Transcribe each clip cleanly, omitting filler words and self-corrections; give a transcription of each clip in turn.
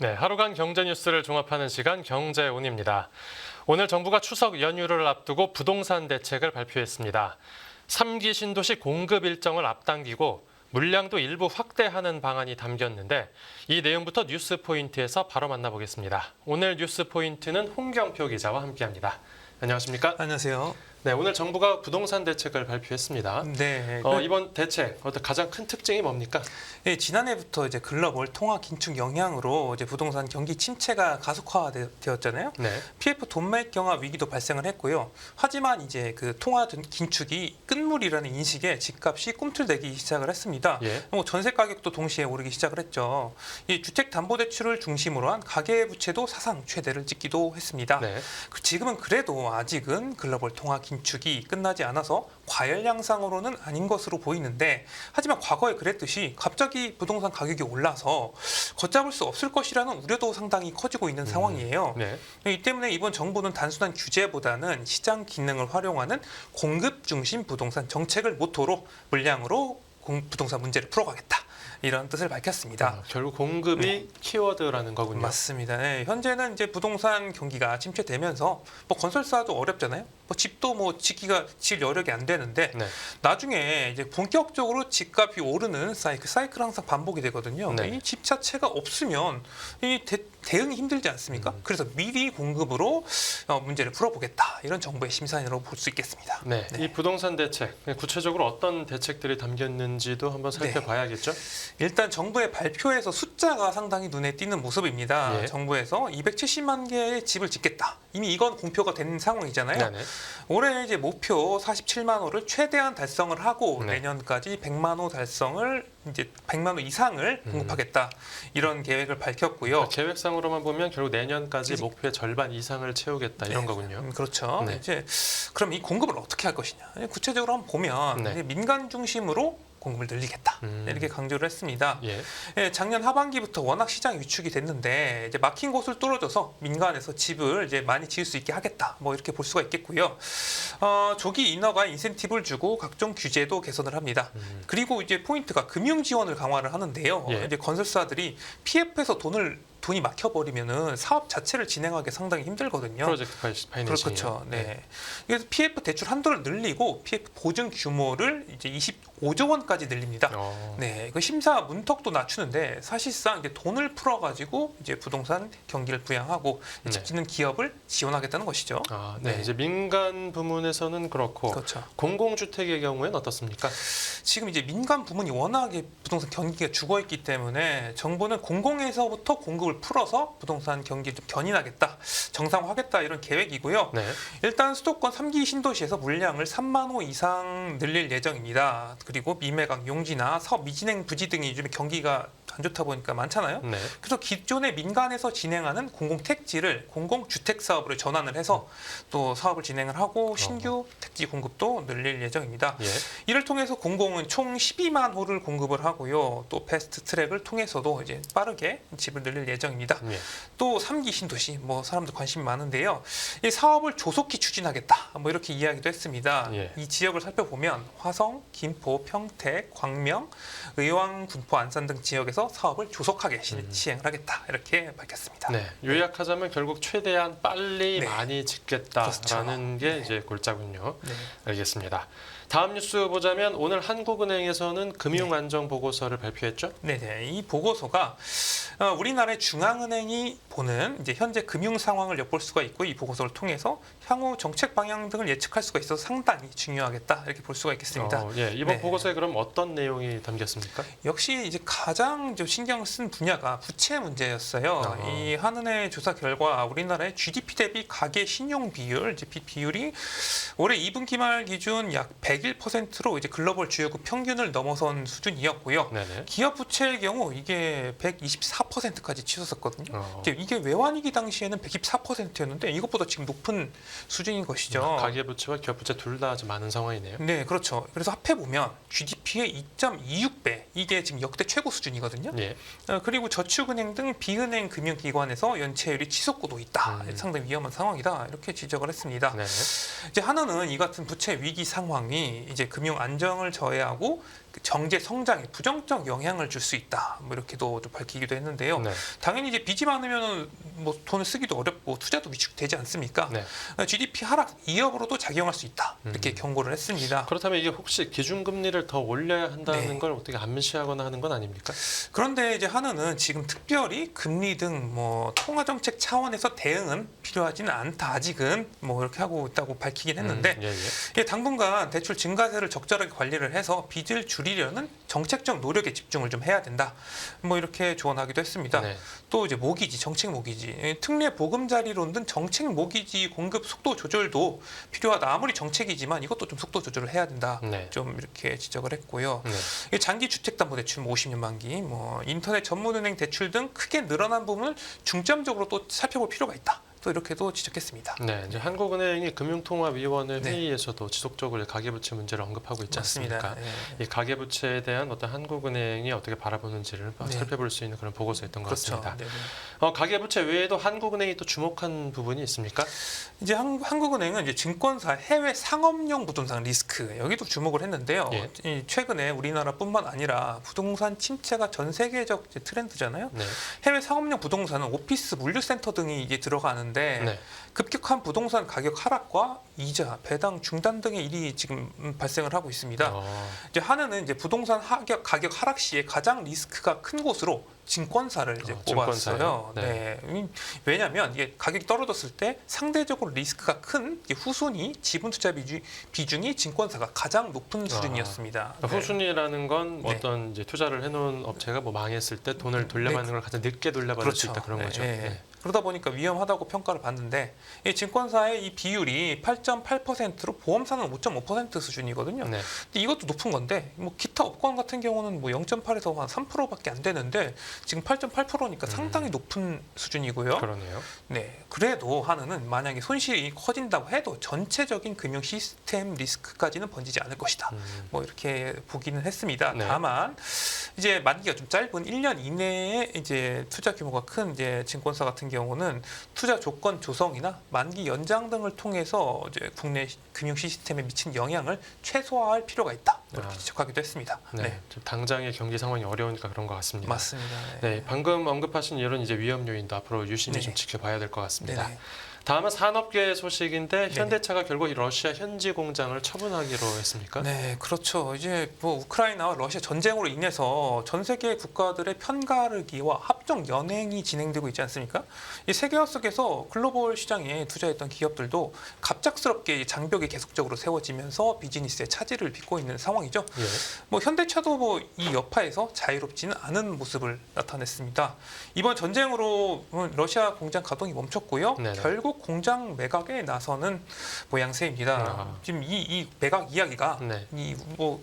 네, 하루간 경제 뉴스를 종합하는 시간 경제온입니다. 오늘 정부가 추석 연휴를 앞두고 부동산 대책을 발표했습니다. 3기 신도시 공급 일정을 앞당기고 물량도 일부 확대하는 방안이 담겼는데 이 내용부터 뉴스 포인트에서 바로 만나보겠습니다. 오늘 뉴스 포인트는 홍경표 기자와 함께합니다. 안녕하십니까? 안녕하세요. 네, 오늘 정부가 부동산 대책을 발표했습니다. 네. 이번 대책 가장 큰 특징이 뭡니까? 네, 지난해부터 이제 글로벌 통화 긴축 영향으로 이제 부동산 경기 침체가 가속화되었잖아요. 네. PF 돈말 경화 위기도 발생을 했고요. 하지만 이제 그 통화 긴축이 끝물이라는 인식에 집값이 꿈틀대기 시작을 했습니다. 예. 전세 가격도 동시에 오르기 시작을 했죠. 이 주택담보대출을 중심으로 한 가계부채도 사상 최대를 찍기도 했습니다. 네. 지금은 그래도 아직은 글로벌 통화 긴축이 끝나지 않아서 과열 양상으로는 아닌 것으로 보이는데, 하지만 과거에 그랬듯이 갑자기 부동산 가격이 올라서 걷잡을 수 없을 것이라는 우려도 상당히 커지고 있는 상황이에요. 네. 이 때문에 이번 정부는 단순한 규제보다는 시장 기능을 활용하는 공급 중심 부동산 정책을 모토로 물량으로 부동산 문제를 풀어가겠다, 이런 뜻을 밝혔습니다. 결국 공급이 키워드라는 거군요. 맞습니다. 네, 현재는 이제 부동산 경기가 침체되면서 건설사도 어렵잖아요. 집도 짓기가 질 여력이 안 되는데, 네. 나중에 이제 본격적으로 집값이 오르는 사이클 항상 반복이 되거든요. 네. 이 집 자체가 없으면 이 대응이 힘들지 않습니까? 그래서 미리 공급으로 문제를 풀어보겠다, 이런 정부의 심사인으로 볼 수 있겠습니다. 네. 이 부동산 대책, 구체적으로 어떤 대책들이 담겼는지도 한번 살펴봐야겠죠? 일단 정부의 발표에서 숫자가 상당히 눈에 띄는 모습입니다. 예. 정부에서 270만 개의 집을 짓겠다. 이미 이건 공표가 된 상황이잖아요. 네네. 올해 이제 목표 47만 호를 최대한 달성을 하고 네. 내년까지 100만 호 달성을 이제 100만 호 이상을 공급하겠다, 이런 계획을 밝혔고요. 계획상으로만 보면 결국 내년까지 목표의 절반 이상을 채우겠다 이런 거군요. 그렇죠. 네. 이제 그럼 이 공급을 어떻게 할 것이냐? 구체적으로 한번 보면 네. 이제 민간 중심으로 공급을 늘리겠다, 이렇게 강조를 했습니다. 예. 예, 작년 하반기부터 워낙 시장이 위축이 됐는데 이제 막힌 곳을 뚫어줘서 민간에서 집을 이제 많이 지을 수 있게 하겠다, 이렇게 볼 수가 있겠고요. 조기 인허가 인센티브를 주고 각종 규제도 개선을 합니다. 그리고 이제 포인트가 금융 지원을 강화를 하는데요. 예. 이제 건설사들이 PF에서 돈이 막혀버리면은 사업 자체를 진행하기 상당히 힘들거든요. 프로젝트 파이낸싱. 그렇죠. 네. 그래서 PF 대출 한도를 늘리고 PF 보증 규모를 이제 25조 원까지 늘립니다. 네, 그 심사 문턱도 낮추는데 사실상 이제 돈을 풀어가지고 이제 부동산 경기를 부양하고 네. 집 짓는 기업을 지원하겠다는 것이죠. 네. 이제 민간 부문에서는 그렇고 그렇죠. 공공주택의 경우에는 어떻습니까? 지금 이제 민간 부문이 워낙에 부동산 경기가 죽어있기 때문에 정부는 공공에서부터 공급을 풀어서 부동산 경기를 좀 견인하겠다, 정상화하겠다, 이런 계획이고요. 네. 일단 수도권 3기 신도시에서 물량을 3만 호 이상 늘릴 예정입니다. 그리고 미매각, 용지나 사업 미진행 부지 등이 요즘에 경기가 안 좋다 보니까 많잖아요. 네. 그래서 기존의 민간에서 진행하는 공공택지를 공공주택 사업으로 전환을 해서 또 사업을 진행을 하고 신규 택지 공급도 늘릴 예정입니다. 예. 이를 통해서 공공은 총 12만 호를 공급을 하고요. 또 패스트 트랙을 통해서도 이제 빠르게 집을 늘릴 예정입니다. 예. 또 3기 신도시, 사람들 관심이 많은데요. 이 사업을 조속히 추진하겠다, 이렇게 이야기도 했습니다. 예. 이 지역을 살펴보면 화성, 김포, 평택, 광명, 의왕, 군포, 안산 등 지역에서 사업을 조속하게 시행을 하겠다, 이렇게 밝혔습니다. 네. 요약하자면 결국 최대한 빨리 네. 많이 짓겠다라는 게 네. 이제 골자군요. 네. 알겠습니다. 다음 뉴스 보자면 오늘 한국은행에서는 금융안정 보고서를 발표했죠? 네네. 이 보고서가 우리나라의 중앙은행이 보는 이제 현재 금융 상황을 엿볼 수가 있고, 이 보고서를 통해서 향후 정책 방향 등을 예측할 수가 있어서 상당히 중요하겠다, 이렇게 볼 수가 있겠습니다. 이번 네. 보고서에 그럼 어떤 내용이 담겼습니까? 역시 이제 가장 좀 신경 쓴 분야가 부채 문제였어요. 이 한은의 조사 결과 우리나라의 GDP 대비 가계 신용 비율, 이제 빚 비율이 올해 2분기 말 기준 약 101%로 이제 글로벌 주요국 평균을 넘어선 수준이었고요. 네네. 기업 부채의 경우 이게 124%까지 치솟았거든요. 이게 외환위기 당시에는 124%였는데 이것보다 지금 높은 수준인 것이죠. 가계부채와 기업부채 둘 다 아주 많은 상황이네요. 네, 그렇죠. 그래서 합해보면 GDP의 2.26배, 이게 지금 역대 최고 수준이거든요. 예. 그리고 저축은행 등 비은행 금융기관에서 연체율이 치솟고도 있다. 상당히 위험한 상황이다, 이렇게 지적을 했습니다. 네네. 이제 하나는 이 같은 부채 위기 상황이 이제 금융 안정을 저해하고 경제 성장에 부정적 영향을 줄 수 있다. 뭐 이렇게도 좀 밝히기도 했는데요. 네. 당연히 이제 빚이 많으면 뭐 돈을 쓰기도 어렵고 투자도 위축되지 않습니까? 네. GDP 하락 위협으로도 작용할 수 있다. 이렇게 경고를 했습니다. 그렇다면 이게 혹시 기준금리를 더 올려야 한다는 네. 걸 어떻게 암시하거나 하는 건 아닙니까? 그런데 이제 한은은 지금 특별히 금리 등 뭐 통화 정책 차원에서 대응은 필요하지는 않다. 아직은 뭐 이렇게 하고 있다고 밝히긴 했는데 예, 예. 이게 당분간 대출 증가세를 적절하게 관리를 해서 빚을 줄이려는 정책적 노력에 집중을 좀 해야 된다. 뭐 이렇게 조언하기도 했습니다. 네. 또 이제 모기지, 정책 모기지, 특례 보금자리론 등 정책 모기지 공급 속도 조절도 필요하다. 아무리 정책이지만 이것도 좀 속도 조절을 해야 된다. 네. 좀 이렇게 지적을 했고요. 네. 이게 장기 주택담보대출 50년 만기, 뭐 인터넷 전문은행 대출 등 크게 늘어난 부분을 중점적으로 또 살펴볼 필요가 있다. 또 이렇게도 지적했습니다. 네, 이제 한국은행이 금융통화위원회 네. 회의에서도 지속적으로 가계부채 문제를 언급하고 있지 맞습니다. 않습니까? 예. 이 가계부채에 대한 어떤 한국은행이 어떻게 바라보는지를 네. 살펴볼 수 있는 그런 보고서였던 것 그렇죠. 같습니다. 네, 네. 가계부채 외에도 한국은행이 또 주목한 부분이 있습니까? 이제 한국은행은 이제 증권사 해외 상업용 부동산 리스크 여기도 주목을 했는데요. 예. 이 최근에 우리나라뿐만 아니라 부동산 침체가 전 세계적 이제 트렌드잖아요. 네. 해외 상업용 부동산은 오피스, 물류센터 등이 이게 들어가는데 네. 급격한 부동산 가격 하락과 이자, 배당 중단 등의 일이 지금 발생을 하고 있습니다. 이제 한은은 이제 부동산 가격 하락 시에 가장 리스크가 큰 곳으로 증권사를 이제 꼽았어요. 증권사요? 네. 네. 왜냐하면 이게 가격이 떨어졌을 때 상대적으로 리스크가 큰 후순위 지분 투자 비중이 증권사가 가장 높은 수준이었습니다. 그러니까 후순위라는 건 네. 어떤 이제 투자를 해놓은 업체가 뭐 망했을 때 돈을 돌려받는 걸 가장 늦게 돌려받을 수 있다 그런 네, 거죠. 네. 네. 그러다 보니까 위험하다고 평가를 받는데 이 증권사의 이 비율이 8.8%로 보험사는 5.5% 수준이거든요. 네. 근데 이것도 높은 건데 뭐 기타 업권 같은 경우는 뭐 0.8에서 한 3%밖에 안 되는데 지금 8.8%니까 상당히 높은 수준이고요. 그러네요. 네, 그래도 한은은 만약에 손실이 커진다고 해도 전체적인 금융 시스템 리스크까지는 번지지 않을 것이다. 뭐 이렇게 보기는 했습니다. 네. 다만 이제 만기가 좀 짧은 1년 이내에 이제 투자 규모가 큰 이제 증권사 같은 경우는 투자 조건 조성이나 만기 연장 등을 통해서 이제 국내 금융 시스템에 미친 영향을 최소화할 필요가 있다. 뭐 이렇게 지적하기도 했습니다. 네. 네, 좀 당장의 경기 상황이 어려우니까 그런 것 같습니다. 맞습니다. 네, 방금 언급하신 이런 이제 위험 요인도 앞으로 유심히 네. 좀 지켜봐야 될 것 같습니다. 네. 다음은 산업계 소식인데 현대차가 결국 이 러시아 현지 공장을 처분하기로 했습니까? 네, 그렇죠. 이제 뭐 우크라이나와 러시아 전쟁으로 인해서 전 세계 국가들의 편가르기와 합종 연행이 진행되고 있지 않습니까? 이 세계화 속에서 글로벌 시장에 투자했던 기업들도 갑작스럽게 장벽이 계속적으로 세워지면서 비즈니스의 차질을 빚고 있는 상황이죠. 예. 뭐 현대차도 뭐 이 여파에서 자유롭지는 않은 모습을 나타냈습니다. 이번 전쟁으로 러시아 공장 가동이 멈췄고요. 네네. 결국 공장 매각에 나서는 모양새입니다. 아. 지금 이 매각 이야기가 네. 이 뭐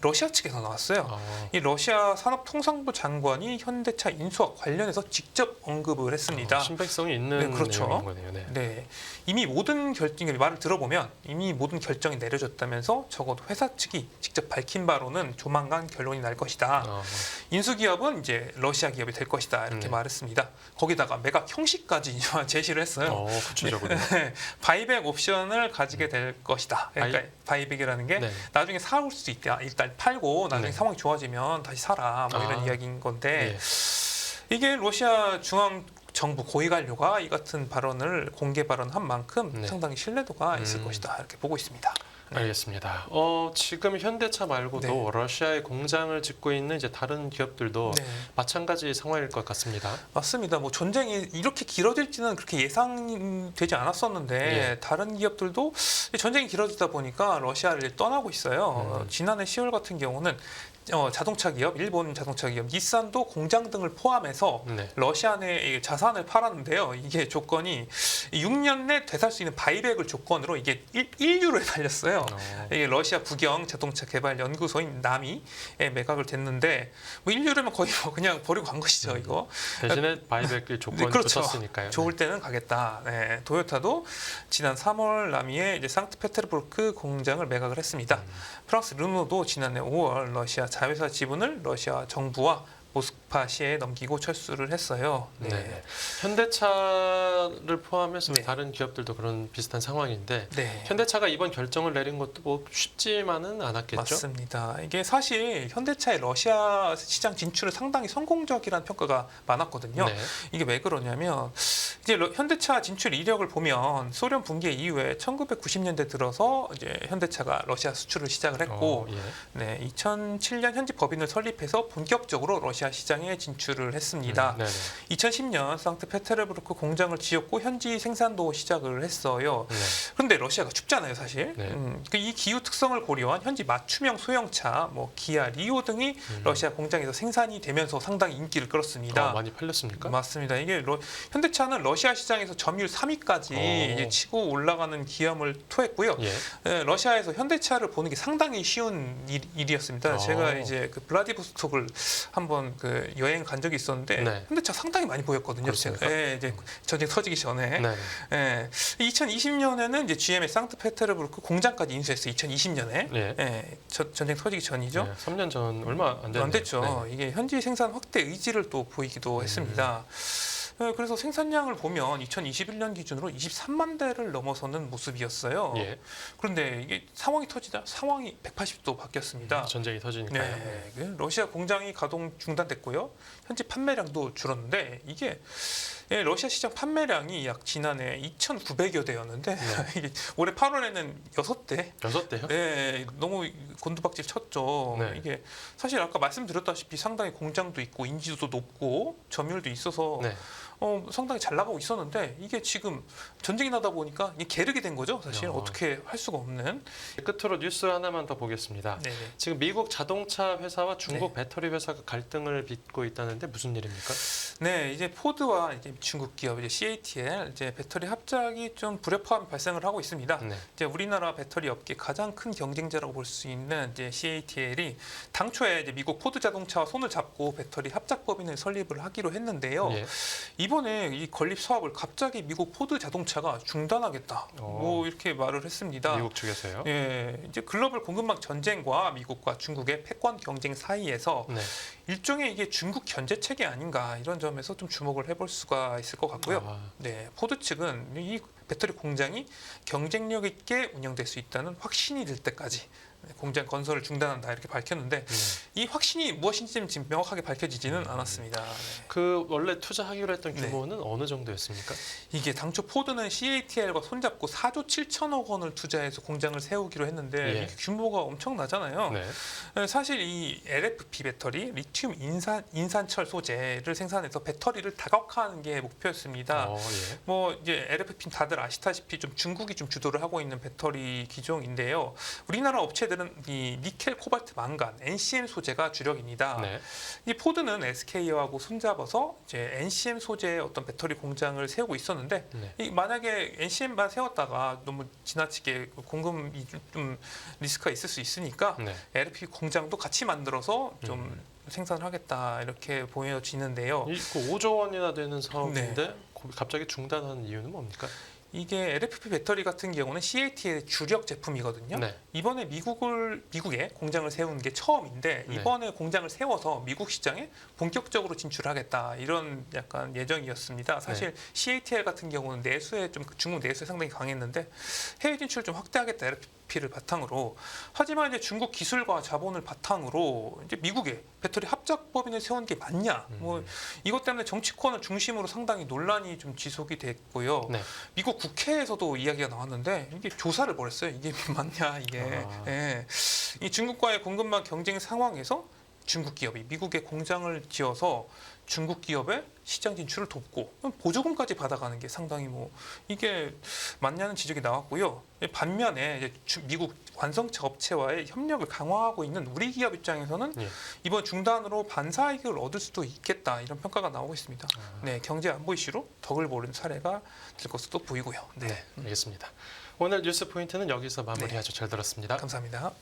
러시아 측에서 나왔어요. 어, 이 러시아 산업통상부 장관이 현대차 인수와 관련해서 직접 언급을 했습니다. 신빙성이 있는 네, 그렇죠. 내용인 거네요. 네. 네, 이미 모든 말을 들어보면 이미 모든 결정이 내려졌다면서 적어도 회사 측이 직접 밝힌 바로는 조만간 결론이 날 것이다. 어, 인수 기업은 이제 러시아 기업이 될 것이다 이렇게 네. 말했습니다. 거기다가 매각 형식까지 제시를 했어요. 구체적으로. 바이백 옵션을 가지게 될 것이다. 그러니까 바이백이라는 게 네. 나중에 사올 수 있다. 일단 팔고 나중에 네. 상황이 좋아지면 다시 사라. 뭐 이런 이야기인 건데 예. 이게 러시아 중앙 정부 고위 관료가 이 같은 발언을 공개 발언한 만큼 네. 상당히 신뢰도가 있을 것이다 이렇게 보고 있습니다. 네. 알겠습니다. 지금 현대차 말고도 네. 러시아에 공장을 짓고 있는 이제 다른 기업들도 네. 마찬가지 상황일 것 같습니다. 맞습니다. 뭐 전쟁이 이렇게 길어질지는 그렇게 예상되지 않았었는데 예. 다른 기업들도 전쟁이 길어지다 보니까 러시아를 떠나고 있어요. 지난해 10월 같은 경우는 자동차 기업, 일본 자동차 기업 닛산도 공장 등을 포함해서 네. 러시아 내에 자산을 팔았는데요. 이게 조건이 6년 내 되살 수 있는 바이백을 조건으로 이게 1유로에 달렸어요. 이게 러시아 국영 자동차 개발 연구소인 나미에 매각을 됐는데 뭐 1유로면 거의 뭐 그냥 버리고 간 것이죠. 이거 대신에 바이백 조건이 그렇죠. 붙었으니까요. 좋을 때는 가겠다. 네. 도요타도 지난 3월 나미에 이제 상트페테르부르크 공장을 매각을 했습니다. 프랑스 르노도 지난해 5월 러시아 자회사 지분을 러시아 정부와 모스크바시에 넘기고 철수를 했어요. 네. 현대차를 포함해서 네. 다른 기업들도 그런 비슷한 상황인데 네. 현대차가 이번 결정을 내린 것도 뭐 쉽지만은 않았겠죠. 맞습니다. 이게 사실 현대차의 러시아 시장 진출은 상당히 성공적이라는 평가가 많았거든요. 네. 이게 왜 그러냐면 이제 현대차 진출 이력을 보면 소련 붕괴 이후에 1990년대 들어서 이제 현대차가 러시아 수출을 시작을 했고 예. 네, 2007년 현지 법인을 설립해서 본격적으로 러시아 시장에 진출을 했습니다. 네. 2010년 상트페테르부르크 공장을 지었고 현지 생산도 시작을 했어요. 네. 그런데 러시아가 춥잖아요, 사실. 네. 이 기후 특성을 고려한 현지 맞춤형 소형차, 뭐 기아, 리오 등이 러시아 공장에서 생산이 되면서 상당히 인기를 끌었습니다. 많이 팔렸습니까? 맞습니다. 이게 현대차는 러시아 시장에서 점유율 3위까지 이제 치고 올라가는 기염을 토했고요. 예. 러시아에서 현대차를 보는 게 상당히 쉬운 일이었습니다. 제가 이제 그 블라디보스톡을 한번 그 여행 간 적이 있었는데 네. 현대차 상당히 많이 보였거든요. 그렇습니까? 제가 이제 전쟁 터지기 전에. 네. 2020년에는 이제 GM의 상트페테르부르크 공장까지 인수했어요. 2020년에. 네. 전쟁 터지기 전이죠. 네. 3년 전 얼마 안 됐네요. 안 됐죠. 네. 이게 현지 생산 확대 의지를 또 보이기도 했습니다. 그래서 생산량을 보면 2021년 기준으로 23만 대를 넘어서는 모습이었어요. 예. 그런데 이게 상황이 터지자 상황이 180도 바뀌었습니다. 전쟁이 터지니까요. 네, 러시아 공장이 가동 중단됐고요. 현재 판매량도 줄었는데 이게 러시아 시장 판매량이 약 지난해 2,900여 대였는데 이게 올해 8월에는 6대. 6대요? 네, 너무 곤두박질 쳤죠. 네. 이게 사실 아까 말씀드렸다시피 상당히 공장도 있고 인지도도 높고 점유율도 있어서 네. 상당히 잘 나가고 있었는데 이게 지금 전쟁이 나다 보니까 이게 게르게 된 거죠. 사실 어떻게 할 수가 없는. 끝으로 뉴스 하나만 더 보겠습니다. 네네. 지금 미국 자동차 회사와 중국 네. 배터리 회사가 갈등을 빚고 있다는데 무슨 일입니까? 네, 이제 포드와 이제 중국 기업 이제 CATL 이제 배터리 합작이 좀 불협화음이 발생을 하고 있습니다. 네. 이제 우리나라 배터리 업계 가장 큰 경쟁자라고 볼 수 있는 이제 CATL이 당초에 이제 미국 포드 자동차와 손을 잡고 배터리 합작 법인을 설립을 하기로 했는데요. 예. 이번에 이 건립 사업을 갑자기 미국 포드 자동차가 중단하겠다. 뭐 이렇게 말을 했습니다. 미국 측에서요. 예, 이제 글로벌 공급망 전쟁과 미국과 중국의 패권 경쟁 사이에서 네. 일종의 이게 중국 견제 체계 아닌가 이런 점에서 좀 주목을 해볼 수가 있을 것 같고요. 네, 포드 측은 이 배터리 공장이 경쟁력 있게 운영될 수 있다는 확신이 들 때까지 공장 건설을 중단한다 이렇게 밝혔는데 이 확신이 무엇인지 지금 명확하게 밝혀지지는 않았습니다. 네. 그 원래 투자하기로 했던 네. 규모는 어느 정도였습니까? 이게 당초 포드는 CATL과 손잡고 4조 7천억 원을 투자해서 공장을 세우기로 했는데 예. 이게 규모가 엄청나잖아요. 네. 사실 이 LFP 배터리, 리튬 인산철 소재를 생산해서 배터리를 다각화하는 게 목표였습니다. 예. 뭐 이제 LFP 다들 아시다시피 좀 중국이 좀 주도를 하고 있는 배터리 기종인데요. 우리나라 업체들은 이 니켈, 코발트, 망간, NCM 소재가 주력입니다. 네. 이 포드는 SK하고 손잡아서 이제 NCM 소재의 어떤 배터리 공장을 세우고 있었는데 네. 이 만약에 NCM만 세웠다가 너무 지나치게 공급이 좀 리스크가 있을 수 있으니까 네. LFP 공장도 같이 만들어서 좀 생산을 하겠다 이렇게 보여지는데요. 그 5조 원이나 되는 사업인데 갑자기 중단하는 이유는 뭡니까? 이게 LFP 배터리 같은 경우는 CAT의 주력 제품이거든요. 네. 이번에 미국에 공장을 세운 게 처음인데 네. 이번에 공장을 세워서 미국 시장에 본격적으로 진출하겠다 이런 약간 예정이었습니다. 사실 CATL 같은 경우는 내수에 좀 중국 내수에 상당히 강했는데 해외 진출을 좀 확대하겠다 LFP를 바탕으로. 하지만 이제 중국 기술과 자본을 바탕으로 이제 미국에 배터리 합작 법인을 세운 게 맞냐? 뭐 이것 때문에 정치권을 중심으로 상당히 논란이 좀 지속이 됐고요. 네. 미국 국회에서도 이야기가 나왔는데 이게 조사를 벌였어요. 이게 맞냐 이게. 예. 이 중국과의 공급망 경쟁 상황에서 중국 기업이 미국에 공장을 지어서 중국 기업의 시장 진출을 돕고 보조금까지 받아가는 게 상당히 뭐 이게 맞냐는 지적이 나왔고요. 반면에 이제 미국 완성차 업체와의 협력을 강화하고 있는 우리 기업 입장에서는 이번 중단으로 반사이익을 얻을 수도 있겠다 이런 평가가 나오고 있습니다. 네, 경제 안보 이슈로 덕을 보는 사례가 될 것으로 보이고요. 네, 알겠습니다. 오늘 뉴스 포인트는 여기서 마무리하죠. 잘 들었습니다. 감사합니다.